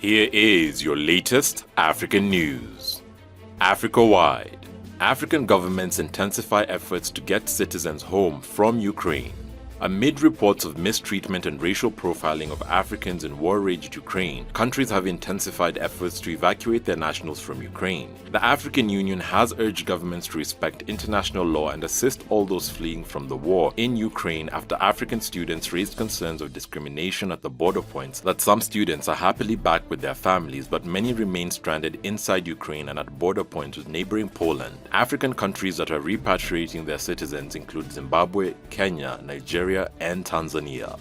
Here is your latest African news. Africa-wide, African governments intensify efforts to get citizens home from Ukraine. Amid reports of mistreatment and racial profiling of Africans in war-raged Ukraine, countries have intensified efforts to evacuate their nationals from Ukraine. The African Union has urged governments to respect international law and assist all those fleeing from the war in Ukraine after African students raised concerns of discrimination at the border points that some students are happily back with their families, but many remain stranded inside Ukraine and at border points with neighboring Poland. African countries that are repatriating their citizens include Zimbabwe, Kenya, Nigeria, and Tanzania.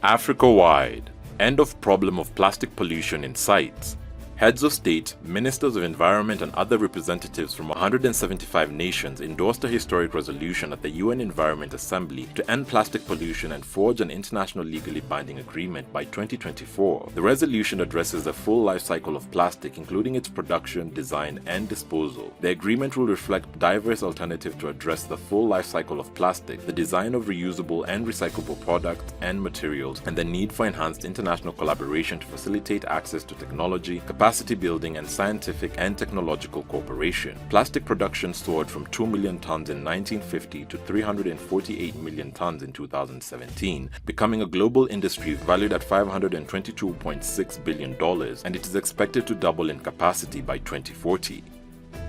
Africa-wide, end of problem of plastic pollution in sight. Heads of state, ministers of environment and other representatives from 175 nations endorsed a historic resolution at the UN Environment Assembly to end plastic pollution and forge an international legally binding agreement by 2024. The resolution addresses the full life cycle of plastic, including its production, design, and disposal. The agreement will reflect diverse alternatives to address the full life cycle of plastic, the design of reusable and recyclable products and materials, and the need for enhanced international collaboration to facilitate access to technology, capacity building, and scientific and technological cooperation. Plastic production soared from 2 million tons in 1950 to 348 million tons in 2017, becoming a global industry valued at $522.6 billion, and it is expected to double in capacity by 2040.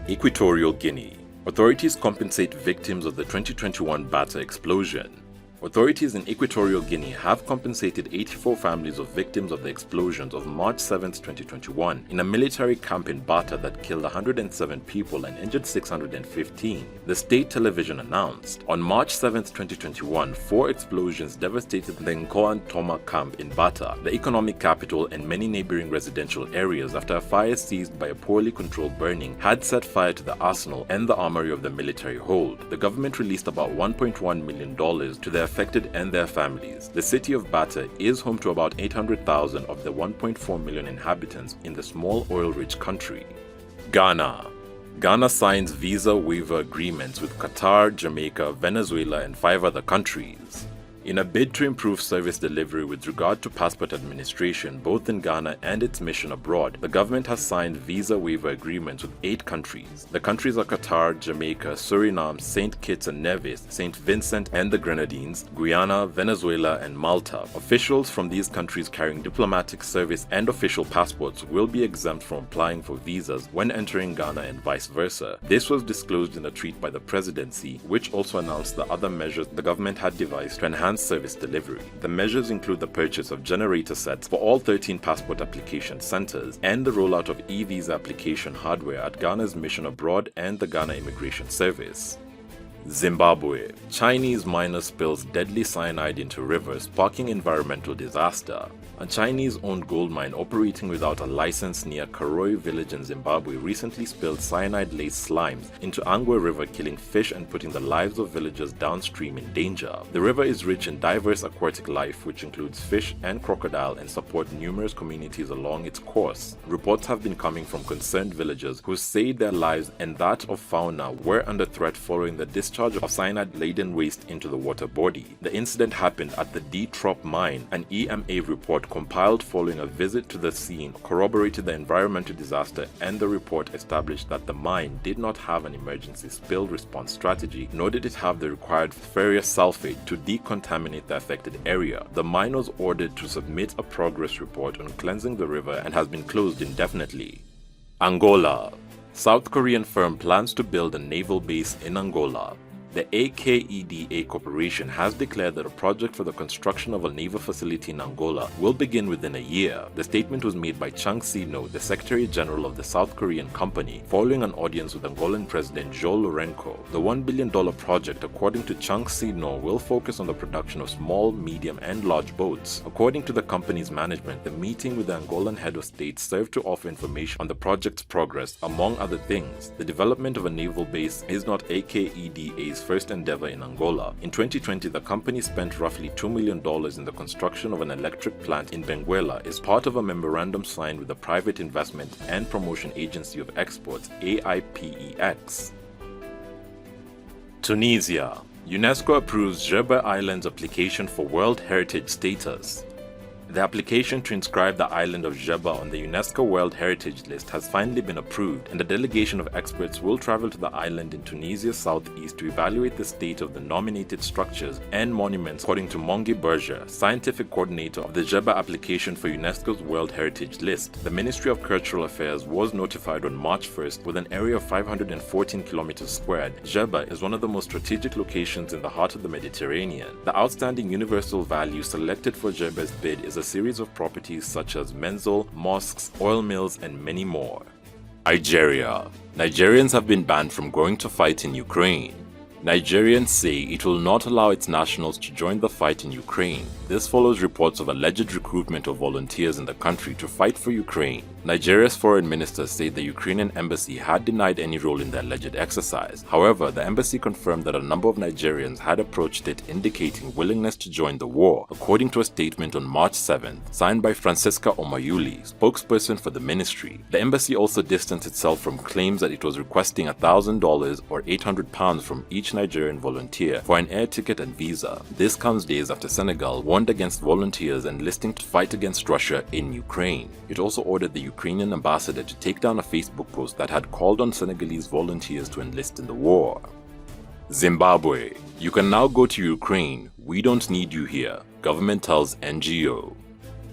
Equatorial Guinea. Authorities compensate victims of the 2021 Bata explosion. Authorities in Equatorial Guinea have compensated 84 families of victims of the explosions of March 7, 2021 in a military camp in Bata that killed 107 people and injured 615, the state television announced. On March 7, 2021, 4 explosions devastated the Nkoan-Toma camp in Bata, the economic capital, and many neighboring residential areas after a fire seized by a poorly controlled burning had set fire to the arsenal and the armory of the military hold. The government released about $1.1 million to the affected and their families. The city of Bata is home to about 800,000 of the 1.4 million inhabitants in the small oil-rich country. Ghana. Ghana signs visa waiver agreements with Qatar, Jamaica, Venezuela, and 5 other countries. In a bid to improve service delivery with regard to passport administration both in Ghana and its mission abroad, the government has signed visa waiver agreements with 8 countries. The countries are Qatar, Jamaica, Suriname, St. Kitts and Nevis, St. Vincent and the Grenadines, Guyana, Venezuela, and Malta. Officials from these countries carrying diplomatic service and official passports will be exempt from applying for visas when entering Ghana and vice versa. This was disclosed in a tweet by the presidency, which also announced the other measures the government had devised to enhance service delivery. The measures include the purchase of generator sets for all 13 passport application centers and the rollout of e-visa application hardware at Ghana's mission abroad and the Ghana Immigration Service. Zimbabwe. Chinese miner spills deadly cyanide into river, sparking environmental disaster. A Chinese-owned gold mine operating without a license near Karoi village in Zimbabwe recently spilled cyanide-laced slimes into Angwe River, killing fish and putting the lives of villagers downstream in danger. The river is rich in diverse aquatic life, which includes fish and crocodile, and support numerous communities along its course. Reports have been coming from concerned villagers who say their lives and that of fauna were under threat following the discharge of cyanide-laden waste into the water body. The incident happened at the D-Trop mine. An EMA report compiled following a visit to the scene corroborated the environmental disaster, and the report established that the mine did not have an emergency spill response strategy, nor did it have the required ferrous sulfate to decontaminate the affected area. The mine was ordered to submit a progress report on cleansing the river and has been closed indefinitely. Angola. South Korean firm plans to build a naval base in Angola. The AKEDA Corporation has declared that a project for the construction of a naval facility in Angola will begin within a year. The statement was made by Chang Si-no, the Secretary General of the South Korean company, following an audience with Angolan President João Lourenço. The $1 billion project, according to Chang Si-no, will focus on the production of small, medium, and large boats. According to the company's management, the meeting with the Angolan head of state served to offer information on the project's progress. Among other things, the development of a naval base is not AKEDA's first endeavor in Angola. In 2020, the company spent roughly $2 million in the construction of an electric plant in Benguela as part of a memorandum signed with the Private Investment and Promotion Agency of Exports, AIPEX. Tunisia. UNESCO approves Djerba Island's application for World Heritage status. The application to inscribe the island of Djeba on the UNESCO World Heritage List has finally been approved, and a delegation of experts will travel to the island in Tunisia's southeast to evaluate the state of the nominated structures and monuments, according to Mongi Berger, scientific coordinator of the Djeba application for UNESCO's World Heritage List. The Ministry of Cultural Affairs was notified on March 1st with an area of 514 kilometers squared. Djeba is one of the most strategic locations in the heart of the Mediterranean. The outstanding universal value selected for Djeba's bid is a series of properties such as menzil, mosques, oil mills, and many more. Nigeria. Nigerians have been banned from going to fight in Ukraine. Nigerians say it will not allow its nationals to join the fight in Ukraine. This follows reports of alleged recruitment of volunteers in the country to fight for Ukraine. Nigeria's foreign minister said the Ukrainian embassy had denied any role in the alleged exercise. However, the embassy confirmed that a number of Nigerians had approached it, indicating willingness to join the war, according to a statement on March 7th, signed by Francisca Omayuli, spokesperson for the ministry. The embassy also distanced itself from claims that it was requesting $1,000 or £800 from each Nigerian volunteer for an air ticket and visa. This comes days after Senegal warned against volunteers enlisting to fight against Russia in Ukraine. It also ordered the Ukrainian ambassador to take down a Facebook post that had called on Senegalese volunteers to enlist in the war. Zimbabwe. You can now go to Ukraine. We don't need you here, government tells NGO.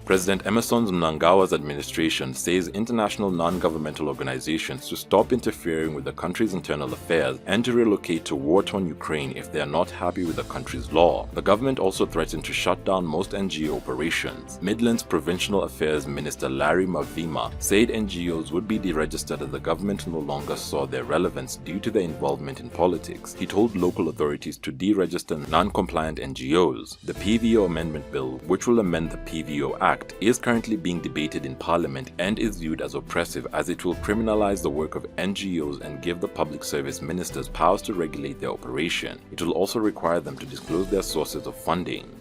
President Emerson Mnangagwa's administration says international non-governmental organizations to stop interfering with the country's internal affairs and to relocate to war-torn Ukraine if they are not happy with the country's law. The government also threatened to shut down most NGO operations. Midlands Provincial Affairs Minister Larry Mavima said NGOs would be deregistered as the government no longer saw their relevance due to their involvement in politics. He told local authorities to deregister non-compliant NGOs. The PVO Amendment Bill, which will amend the PVO Act, is currently being debated in Parliament and is viewed as oppressive as it will criminalize the work of NGOs and give the public service ministers powers to regulate their operation. It will also require them to disclose their sources of funding.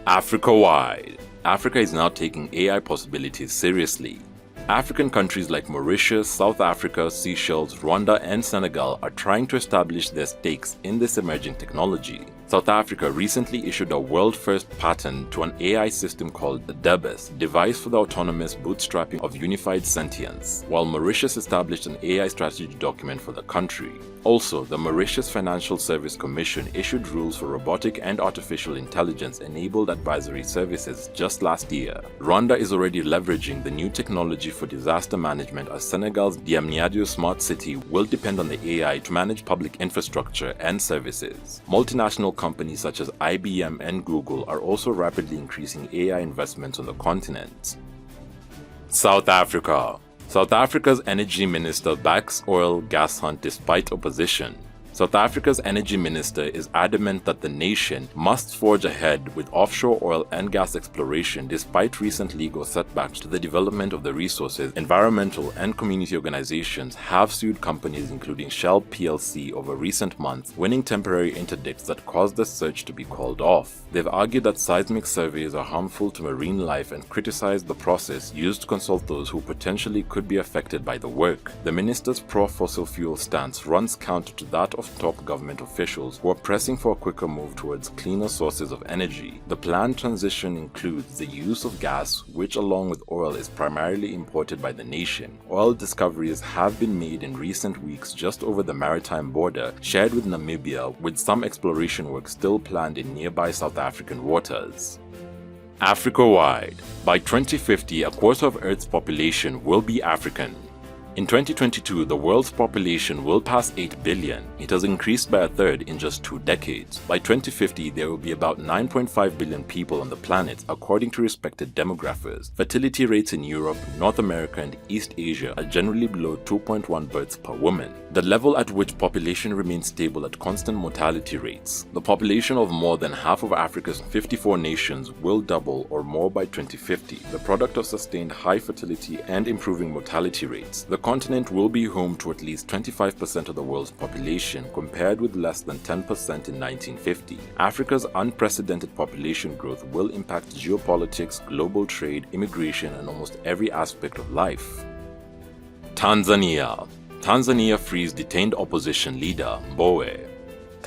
Africa-wide. Africa is now taking AI possibilities seriously. African countries like Mauritius, South Africa, Seychelles, Rwanda, and Senegal are trying to establish their stakes in this emerging technology. South Africa recently issued a world-first patent to an AI system called the DEBUS, device for the autonomous bootstrapping of unified sentience, while Mauritius established an AI strategy document for the country. Also, the Mauritius Financial Service Commission issued rules for robotic and artificial intelligence-enabled advisory services just last year. Rwanda is already leveraging the new technology for disaster management as Senegal's Diamniadio Smart City will depend on the AI to manage public infrastructure and services. Multinational companies such as IBM and Google are also rapidly increasing AI investments on the continent. South Africa. South Africa's energy minister backs oil gas hunt despite opposition. South Africa's energy minister is adamant that the nation must forge ahead with offshore oil and gas exploration despite recent legal setbacks to the development of the resources. Environmental and community organizations have sued companies including Shell plc over recent months, winning temporary interdicts that caused the search to be called off. They've argued that seismic surveys are harmful to marine life and criticized the process used to consult those who potentially could be affected by the work. The minister's pro-fossil fuel stance runs counter to that of top government officials who are pressing for a quicker move towards cleaner sources of energy. The planned transition includes the use of gas, which along with oil is primarily imported by the nation. Oil discoveries have been made in recent weeks just over the maritime border shared with Namibia, with some exploration work still planned in nearby South African waters. Africa-wide. By 2050, a quarter of Earth's population will be African. In 2022, the world's population will pass 8 billion. It has increased by a third in just 2 decades. By 2050, there will be about 9.5 billion people on the planet, according to respected demographers. Fertility rates in Europe, North America, and East Asia are generally below 2.1 births per woman, the level at which population remains stable at constant mortality rates. The population of more than half of Africa's 54 nations will double or more by 2050, the product of sustained high fertility and improving mortality rates. The continent will be home to at least 25% of the world's population, compared with less than 10% in 1950. Africa's unprecedented population growth will impact geopolitics, global trade, immigration, and almost every aspect of life. Tanzania. Tanzania frees detained opposition leader Mbowe.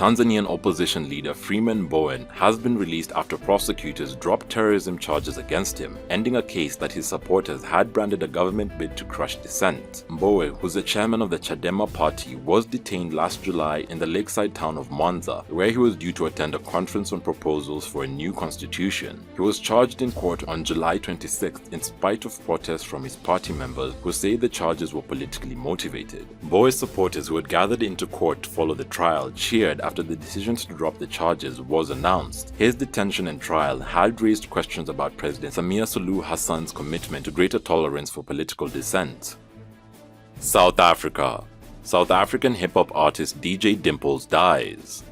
Tanzanian opposition leader Freeman Mbowe has been released after prosecutors dropped terrorism charges against him, ending a case that his supporters had branded a government bid to crush dissent. Mbowe, who's the chairman of the Chadema party, was detained last July in the lakeside town of Mwanza, where he was due to attend a conference on proposals for a new constitution. He was charged in court on July 26th in spite of protests from his party members who say the charges were politically motivated. Mbowe's supporters, who had gathered into court to follow the trial, cheered after the decision to drop the charges was announced. His detention and trial had raised questions about President Samia Suluhu Hassan's commitment to greater tolerance for political dissent. South Africa. South African hip-hop artist DJ Dimplez dies.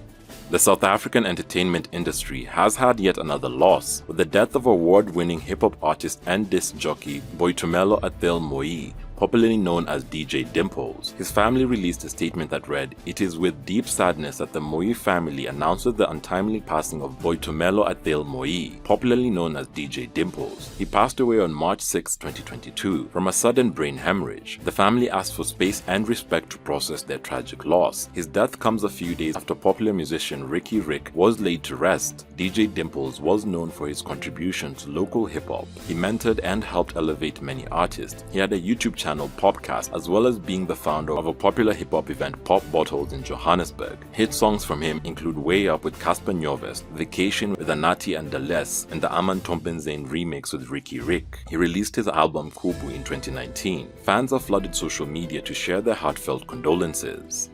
The South African entertainment industry has had yet another loss, with the death of award-winning hip-hop artist and disc jockey Boitumelo Athel Moi, popularly known as DJ Dimplez. His family released a statement that read, "It is with deep sadness that the Moi family announces the untimely passing of Boitumelo Athel Moi, popularly known as DJ Dimplez. He passed away on March 6, 2022, from a sudden brain hemorrhage. The family asked for space and respect to process their tragic loss. His death comes a few days after popular musician Ricky Rick was laid to rest. DJ Dimplez was known for his contribution to local hip-hop. He mentored and helped elevate many artists. He had a YouTube channel Popcast, as well as being the founder of a popular hip-hop event Pop Bottles in Johannesburg. Hit songs from him include Way Up with Casper Nyovest, Vacation with Anati and Dales, and the Aman Tompenzane remix with Ricky Rick. He released his album Kubu in 2019. Fans have flooded social media to share their heartfelt condolences.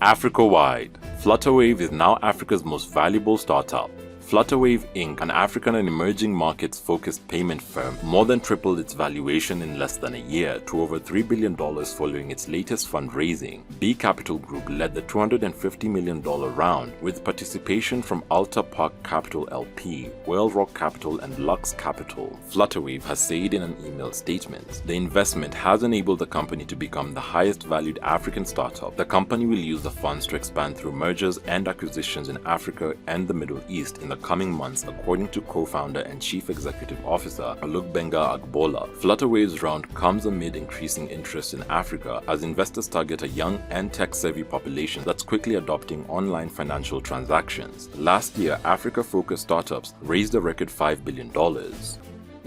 Africa-wide, Flutterwave is now Africa's most valuable startup. Flutterwave Inc., an African and emerging markets-focused payment firm, more than tripled its valuation in less than a year to over $3 billion following its latest fundraising. B Capital Group led the $250 million round, with participation from Alta Park Capital LP, Whale Rock Capital, and Lux Capital. Flutterwave has said in an email statement, "The investment has enabled the company to become the highest-valued African startup. The company will use the funds to expand through mergers and acquisitions in Africa and the Middle East in the coming months," according to co-founder and chief executive officer Olugbenga Agbola. Flutterwave's round comes amid increasing interest in Africa as investors target a young and tech-savvy population that's quickly adopting online financial transactions. Last year, Africa-focused startups raised a record $5 billion.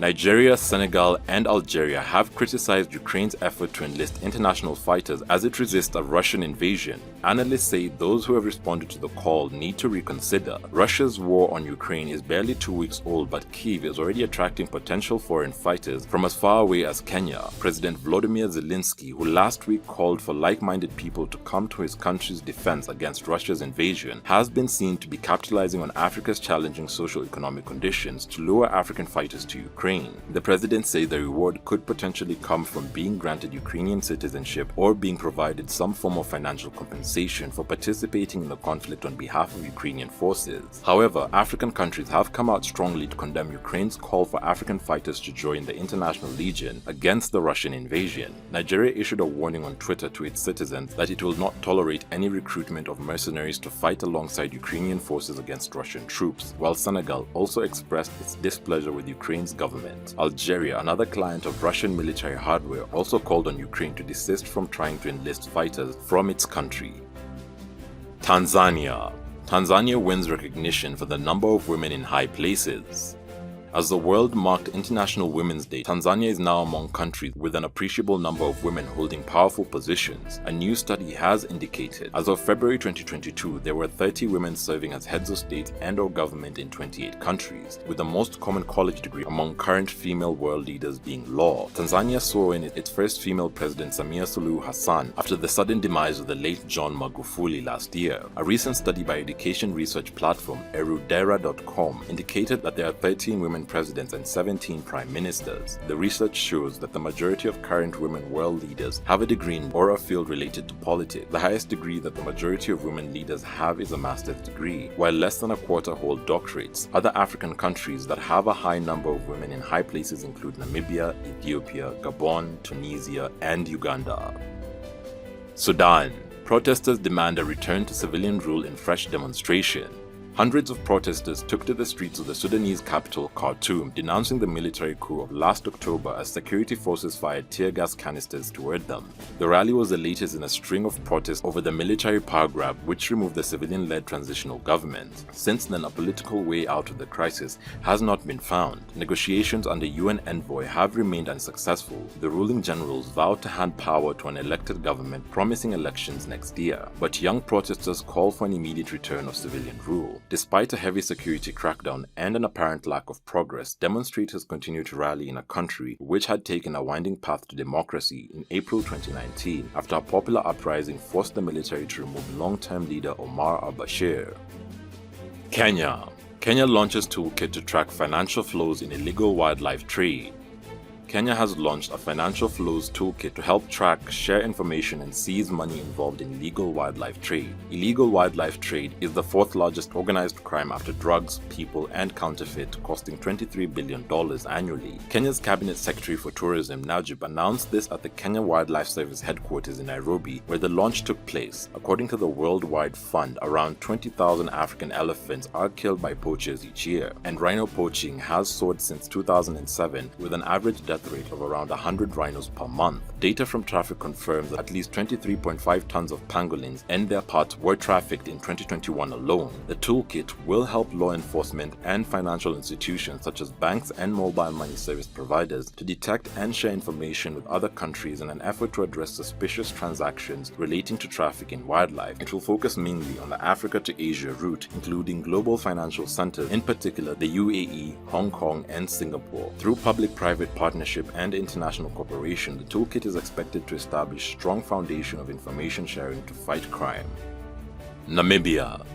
Nigeria, Senegal, and Algeria have criticized Ukraine's effort to enlist international fighters as it resists a Russian invasion. Analysts say those who have responded to the call need to reconsider. Russia's war on Ukraine is barely 2 weeks old, but Kyiv is already attracting potential foreign fighters from as far away as Kenya. President Volodymyr Zelensky, who last week called for like-minded people to come to his country's defense against Russia's invasion, has been seen to be capitalizing on Africa's challenging socio-economic conditions to lure African fighters to Ukraine. The president said the reward could potentially come from being granted Ukrainian citizenship or being provided some form of financial compensation for participating in the conflict on behalf of Ukrainian forces. However, African countries have come out strongly to condemn Ukraine's call for African fighters to join the International Legion against the Russian invasion. Nigeria issued a warning on Twitter to its citizens that it will not tolerate any recruitment of mercenaries to fight alongside Ukrainian forces against Russian troops, while Senegal also expressed its displeasure with Ukraine's government. Algeria, another client of Russian military hardware, also called on Ukraine to desist from trying to enlist fighters from its country. Tanzania. Tanzania wins recognition for the number of women in high places. As the world marked International Women's Day, Tanzania is now among countries with an appreciable number of women holding powerful positions. A new study has indicated, as of February 2022, there were 30 women serving as heads of state and/or government in 28 countries, with the most common college degree among current female world leaders being law. Tanzania saw in its first female president Samia Suluhu Hassan after the sudden demise of the late John Magufuli last year. A recent study by education research platform erudera.com indicated that there are 13 women presidents and 17 prime ministers. The research shows that the majority of current women world leaders have a degree in or a field related to politics. The highest degree that the majority of women leaders have is a master's degree, while less than a quarter hold doctorates. Other African countries that have a high number of women in high places include Namibia, Ethiopia, Gabon, Tunisia, and Uganda. Sudan. Protesters demand a return to civilian rule in fresh demonstration. Hundreds of protesters took to the streets of the Sudanese capital, Khartoum, denouncing the military coup of last October as security forces fired tear gas canisters toward them. The rally was the latest in a string of protests over the military power grab which removed the civilian-led transitional government. Since then, a political way out of the crisis has not been found. Negotiations under UN envoy have remained unsuccessful. The ruling generals vowed to hand power to an elected government, promising elections next year. But young protesters call for an immediate return of civilian rule. Despite a heavy security crackdown and an apparent lack of progress, demonstrators continue to rally in a country which had taken a winding path to democracy in April 2019 after a popular uprising forced the military to remove long-term leader Omar al-Bashir. Kenya launches toolkit to track financial flows in illegal wildlife trade. Kenya has launched a financial flows toolkit to help track, share information, and seize money involved in illegal wildlife trade. Illegal wildlife trade is the fourth largest organized crime after drugs, people, and counterfeit, costing $23 billion annually. Kenya's Cabinet Secretary for Tourism, Najib, announced this at the Kenya Wildlife Service headquarters in Nairobi, where the launch took place. According to the Worldwide Fund, around 20,000 African elephants are killed by poachers each year, and rhino poaching has soared since 2007, with an average death rate of around 100 rhinos per month. Data from traffic confirms that at least 23.5 tons of pangolins and their parts were trafficked in 2021 alone. The toolkit will help law enforcement and financial institutions such as banks and mobile money service providers to detect and share information with other countries in an effort to address suspicious transactions relating to traffic in wildlife. It will focus mainly on the Africa to Asia route, including global financial centers, in particular the UAE, Hong Kong, and Singapore. Through public-private partnerships and international cooperation, the toolkit is expected to establish a strong foundation of information sharing to fight crime. Namibia.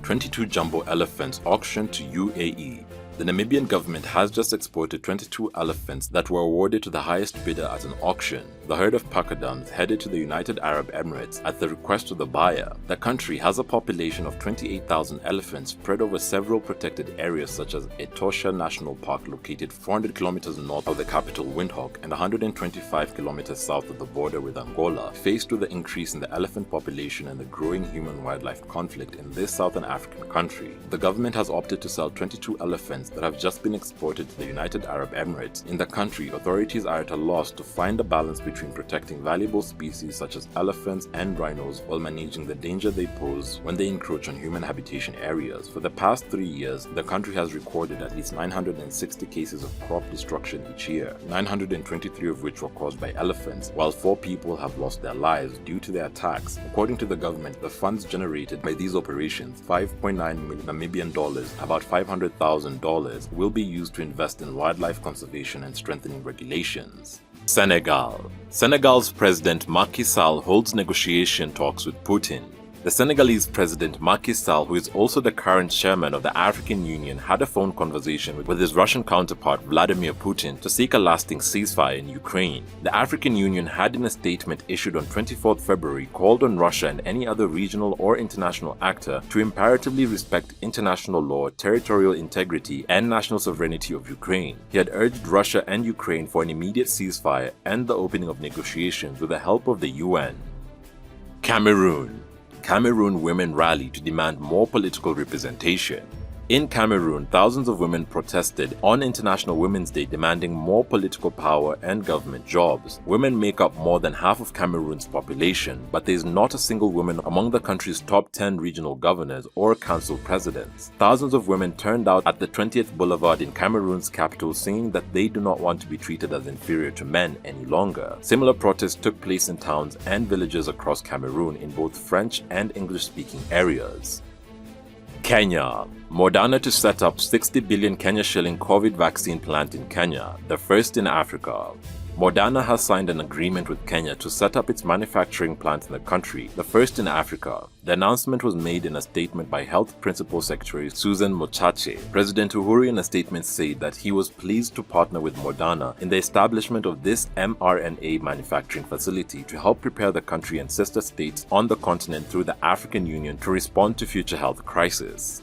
22 jumbo elephants auctioned to UAE. The Namibian government has just exported 22 elephants that were awarded to the highest bidder at an auction. The herd of pachyderms headed to the United Arab Emirates at the request of the buyer. The country has a population of 28,000 elephants spread over several protected areas such as Etosha National Park, located 400 kilometers north of the capital Windhoek and 125 kilometers south of the border with Angola. Faced with the increase in the elephant population and the growing human-wildlife conflict in this southern African country, the government has opted to sell 22 elephants that have just been exported to the United Arab Emirates. In the country, authorities are at a loss to find a balance between protecting valuable species such as elephants and rhinos while managing the danger they pose when they encroach on human habitation areas. For the past 3 years, the country has recorded at least 960 cases of crop destruction each year, 923 of which were caused by elephants, while 4 people have lost their lives due to their attacks. According to the government, the funds generated by these operations, $5.9 million Namibian dollars, about $500,000, will be used to invest in wildlife conservation and strengthening regulations. Senegal's President Macky Sall holds negotiation talks with Putin. The Senegalese President Macky Sall, who is also the current chairman of the African Union, had a phone conversation with his Russian counterpart Vladimir Putin to seek a lasting ceasefire in Ukraine. The African Union had, in a statement issued on 24 February, called on Russia and any other regional or international actor to imperatively respect international law, territorial integrity, and national sovereignty of Ukraine. He had urged Russia and Ukraine for an immediate ceasefire and the opening of negotiations with the help of the UN. Cameroon women rally to demand more political representation. In Cameroon, thousands of women protested on International Women's Day demanding more political power and government jobs. Women make up more than half of Cameroon's population, but there is not a single woman among the country's top 10 regional governors or council presidents. Thousands of women turned out at the 20th Boulevard in Cameroon's capital, saying that they do not want to be treated as inferior to men any longer. Similar protests took place in towns and villages across Cameroon in both French and English-speaking areas. Kenya. Moderna to set up 60 billion Kenya shilling COVID vaccine plant in Kenya, the first in Africa. Moderna has signed an agreement with Kenya to set up its manufacturing plant in the country, the first in Africa. The announcement was made in a statement by Health Principal Secretary Susan Mochache. President Uhuru in a statement said that he was pleased to partner with Moderna in the establishment of this mRNA manufacturing facility to help prepare the country and sister states on the continent through the African Union to respond to future health crises.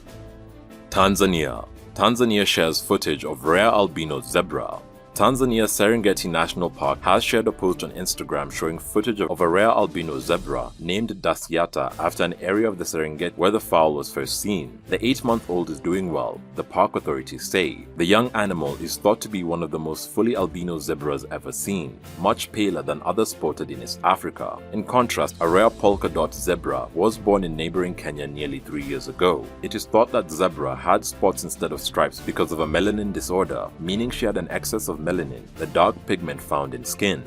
Tanzania shares footage of rare albino zebra. Tanzania's Serengeti National Park has shared a post on Instagram showing footage of a rare albino zebra named Dasyata after an area of the Serengeti where the fowl was first seen. The 8-month-old is doing well, the park authorities say. The young animal is thought to be one of the most fully albino zebras ever seen, much paler than others spotted in East Africa. In contrast, a rare polka dot zebra was born in neighboring Kenya nearly 3 years ago. It is thought that zebra had spots instead of stripes because of a melanin disorder, meaning she had an excess of melanin, the dark pigment found in skin.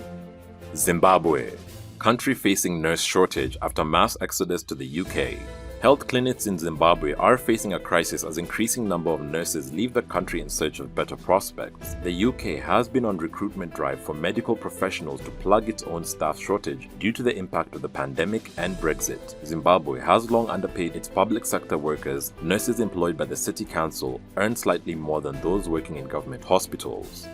Zimbabwe, country facing nurse shortage after mass exodus to the UK. Health clinics in Zimbabwe are facing a crisis as increasing number of nurses leave the country in search of better prospects. The UK has been on recruitment drive for medical professionals to plug its own staff shortage due to the impact of the pandemic and Brexit. Zimbabwe has long underpaid its public sector workers. Nurses employed by the city council earn slightly more than those working in government hospitals.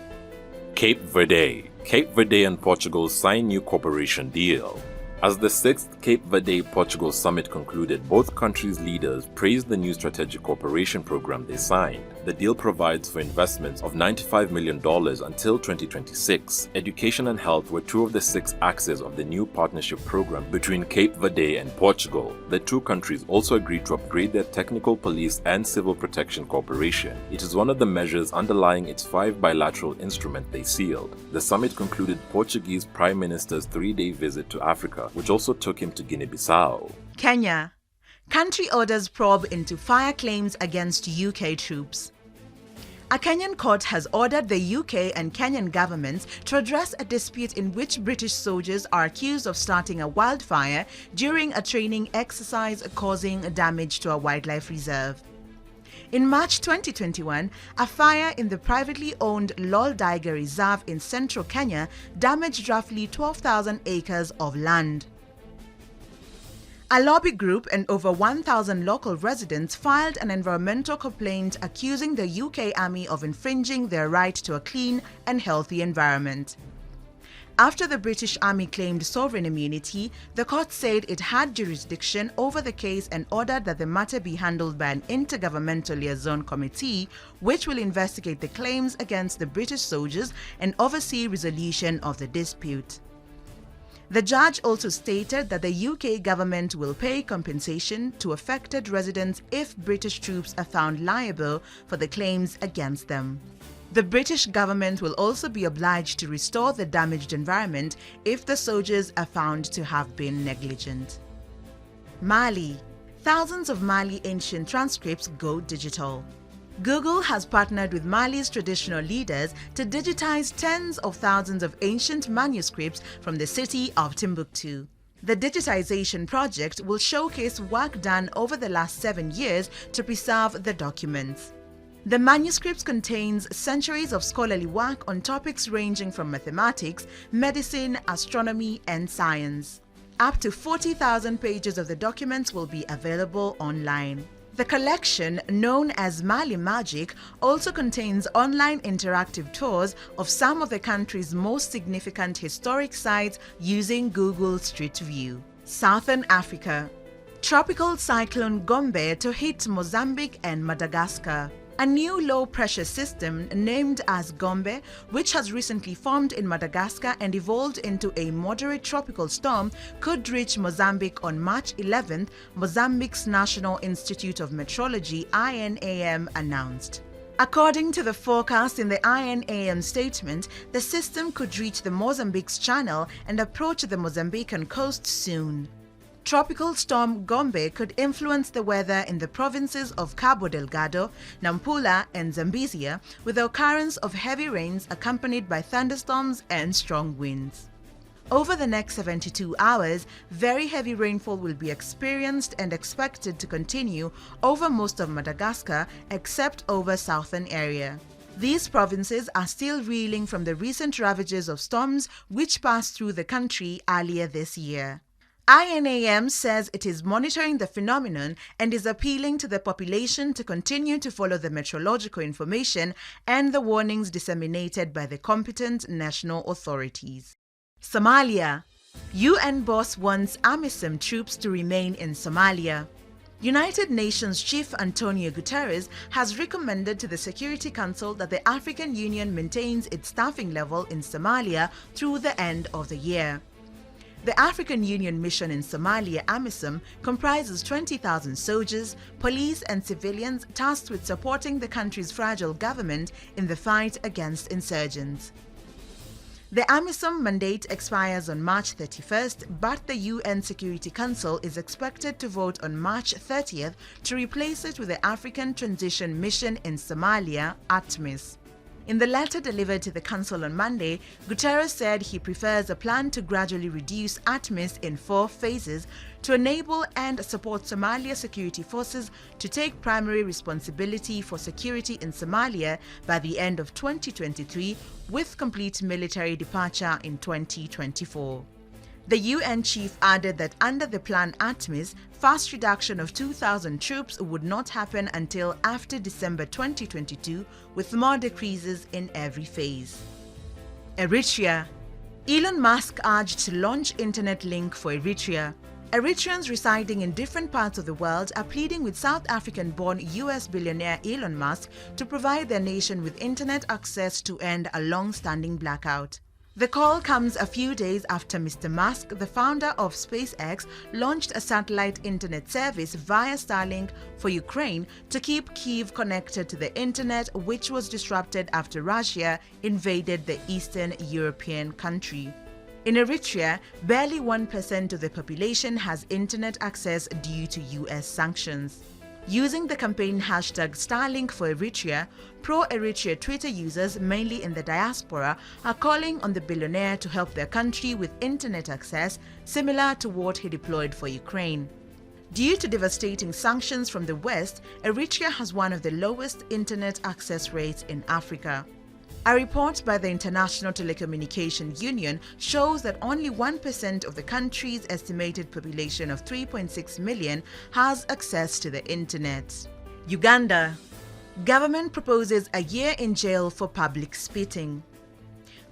Cape Verde. Cape Verde and Portugal sign new cooperation deal. As the 6th Cape Verde-Portugal summit concluded, both countries' leaders praised the new strategic cooperation program they signed. The deal provides for investments of $95 million until 2026. Education and health were two of the 6 axes of the new partnership program between Cape Verde and Portugal. The two countries also agreed to upgrade their technical, police, and civil protection cooperation. It is one of the measures underlying its 5 bilateral instruments they sealed. The summit concluded Portuguese Prime Minister's 3-day visit to Africa, which also took him to Guinea-Bissau. Kenya. Country orders probe into fire claims against UK troops. A Kenyan court has ordered the UK and Kenyan governments to address a dispute in which British soldiers are accused of starting a wildfire during a training exercise causing damage to a wildlife reserve. In March 2021, a fire in the privately owned Loldaiga Reserve in central Kenya damaged roughly 12,000 acres of land. A lobby group and over 1,000 local residents filed an environmental complaint accusing the UK Army of infringing their right to a clean and healthy environment. After the British Army claimed sovereign immunity, the court said it had jurisdiction over the case and ordered that the matter be handled by an intergovernmental liaison committee, which will investigate the claims against the British soldiers and oversee resolution of the dispute. The judge also stated that the UK government will pay compensation to affected residents if British troops are found liable for the claims against them. The British government will also be obliged to restore the damaged environment if the soldiers are found to have been negligent. Mali. Thousands of Mali ancient transcripts go digital. Google has partnered with Mali's traditional leaders to digitize tens of thousands of ancient manuscripts from the city of Timbuktu. The digitization project will showcase work done over the last 7 years to preserve the documents. The manuscripts contains centuries of scholarly work on topics ranging from mathematics, medicine, astronomy, and science. Up to 40,000 pages of the documents will be available online. The collection, known as Mali Magic, also contains online interactive tours of some of the country's most significant historic sites using Google Street View. Southern Africa. Tropical cyclone Gombe to hit Mozambique and Madagascar. A new low-pressure system named as Gombe, which has recently formed in Madagascar and evolved into a moderate tropical storm, could reach Mozambique on March 11th, Mozambique's National Institute of Meteorology (INAM) announced. According to the forecast in the INAM statement, the system could reach the Mozambique's channel and approach the Mozambican coast soon. Tropical storm Gombe could influence the weather in the provinces of Cabo Delgado, Nampula, and Zambezia, with the occurrence of heavy rains accompanied by thunderstorms and strong winds. Over the next 72 hours, very heavy rainfall will be experienced and expected to continue over most of Madagascar except over southern area. These provinces are still reeling from the recent ravages of storms which passed through the country earlier this year. INAM says it is monitoring the phenomenon and is appealing to the population to continue to follow the meteorological information and the warnings disseminated by the competent national authorities. Somalia. UN boss wants Amisom troops to remain in Somalia. United Nations Chief Antonio Guterres has recommended to the Security Council that the African Union maintains its staffing level in Somalia through the end of the year. The African Union mission in Somalia, Amisom, comprises 20,000 soldiers, police and civilians tasked with supporting the country's fragile government in the fight against insurgents. The Amisom mandate expires on March 31st, but the UN Security Council is expected to vote on March 30th to replace it with the African Transition Mission in Somalia, ATMIS. In the letter delivered to the Council on Monday, Guterres said he prefers a plan to gradually reduce ATMIS in 4 phases to enable and support Somalia security forces to take primary responsibility for security in Somalia by the end of 2023, with complete military departure in 2024. The UN chief added that under the plan ATMIS, fast reduction of 2,000 troops would not happen until after December 2022, with more decreases in every phase. Eritrea. Elon Musk urged to launch internet link for Eritrea. Eritreans residing in different parts of the world are pleading with South African-born US billionaire Elon Musk to provide their nation with internet access to end a long-standing blackout. The call comes a few days after Mr. Musk, the founder of SpaceX, launched a satellite internet service via Starlink for Ukraine to keep Kyiv connected to the internet, which was disrupted after Russia invaded the Eastern European country. In Eritrea, barely 1% of the population has internet access due to US sanctions. Using the campaign hashtag Starlink for Eritrea, pro-Eritrea Twitter users, mainly in the diaspora, are calling on the billionaire to help their country with internet access similar to what he deployed for Ukraine. Due to devastating sanctions from the West, Eritrea has one of the lowest internet access rates in Africa. A report by the International Telecommunication Union shows that only 1% of the country's estimated population of 3.6 million has access to the internet. Uganda. Government proposes a year in jail for public spitting.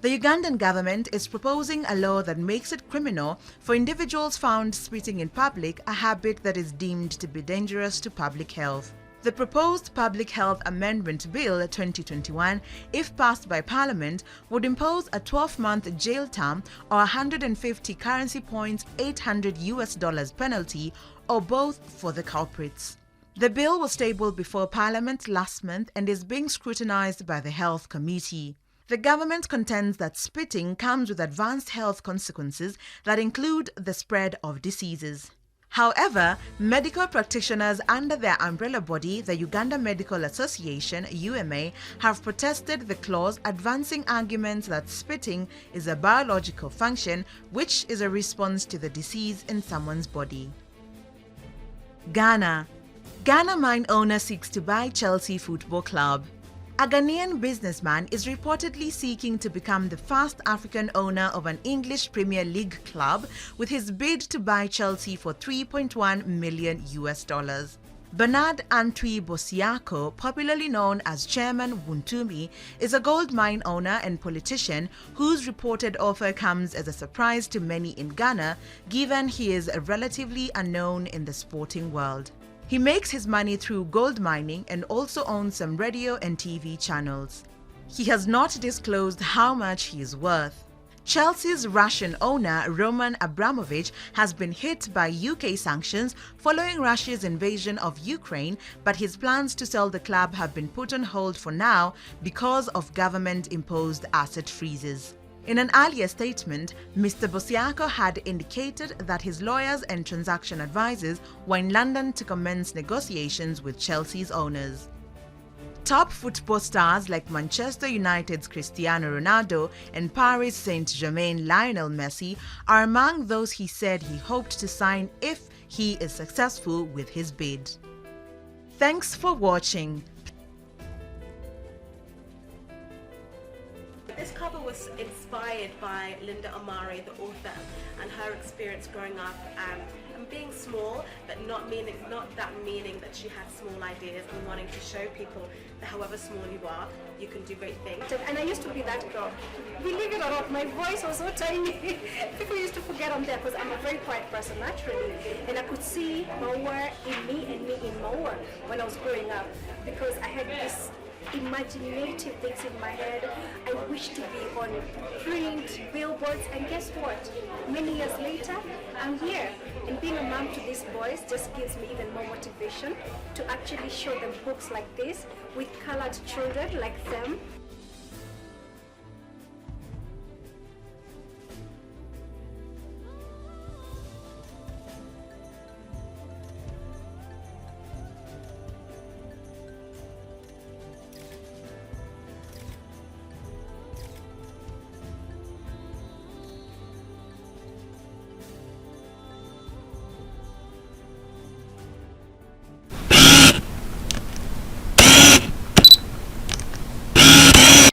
The Ugandan government is proposing a law that makes it criminal for individuals found spitting in public, a habit that is deemed to be dangerous to public health. The proposed Public Health Amendment Bill 2021, if passed by Parliament, would impose a 12-month jail term or 150 currency points $800 penalty, or both for the culprits. The bill was tabled before Parliament last month and is being scrutinized by the Health Committee. The government contends that spitting comes with advanced health consequences that include the spread of diseases. However, medical practitioners under their umbrella body, the Uganda Medical Association (UMA), have protested the clause, advancing arguments that spitting is a biological function, which is a response to the disease in someone's body. Ghana. Ghana mine owner seeks to buy Chelsea Football Club. A Ghanaian businessman is reportedly seeking to become the first African owner of an English Premier League club, with his bid to buy Chelsea for $3.1 million. Bernard Antwi Bosiako, popularly known as Chairman Wuntumi, is a gold mine owner and politician whose reported offer comes as a surprise to many in Ghana, given he is relatively unknown in the sporting world. He makes his money through gold mining and also owns some radio and TV channels. He has not disclosed how much he is worth. Chelsea's Russian owner Roman Abramovich has been hit by UK sanctions following Russia's invasion of Ukraine, but his plans to sell the club have been put on hold for now because of government-imposed asset freezes. In an earlier statement, Mr. Bosiako had indicated that his lawyers and transaction advisors were in London to commence negotiations with Chelsea's owners. Top football stars like Manchester United's Cristiano Ronaldo and Paris Saint-Germain Lionel Messi are among those he said he hoped to sign if he is successful with his bid. Thanks for watching. This cover was inspired by Linda Omari, the author, and her experience growing up and being small, but not that meaning that she had small ideas, and wanting to show people that however small you are, you can do great things. And I used to be that girl. Believe it or not, my voice was so tiny. People used to forget I'm there because I'm a very quiet person naturally. And I could see Maua in me and me in Maua when I was growing up, because I had this imaginative things in my head. I wished to be on print, billboards, and guess what? Many years later, I'm here. And being a mom to these boys just gives me even more motivation to actually show them books like this with colored children like them,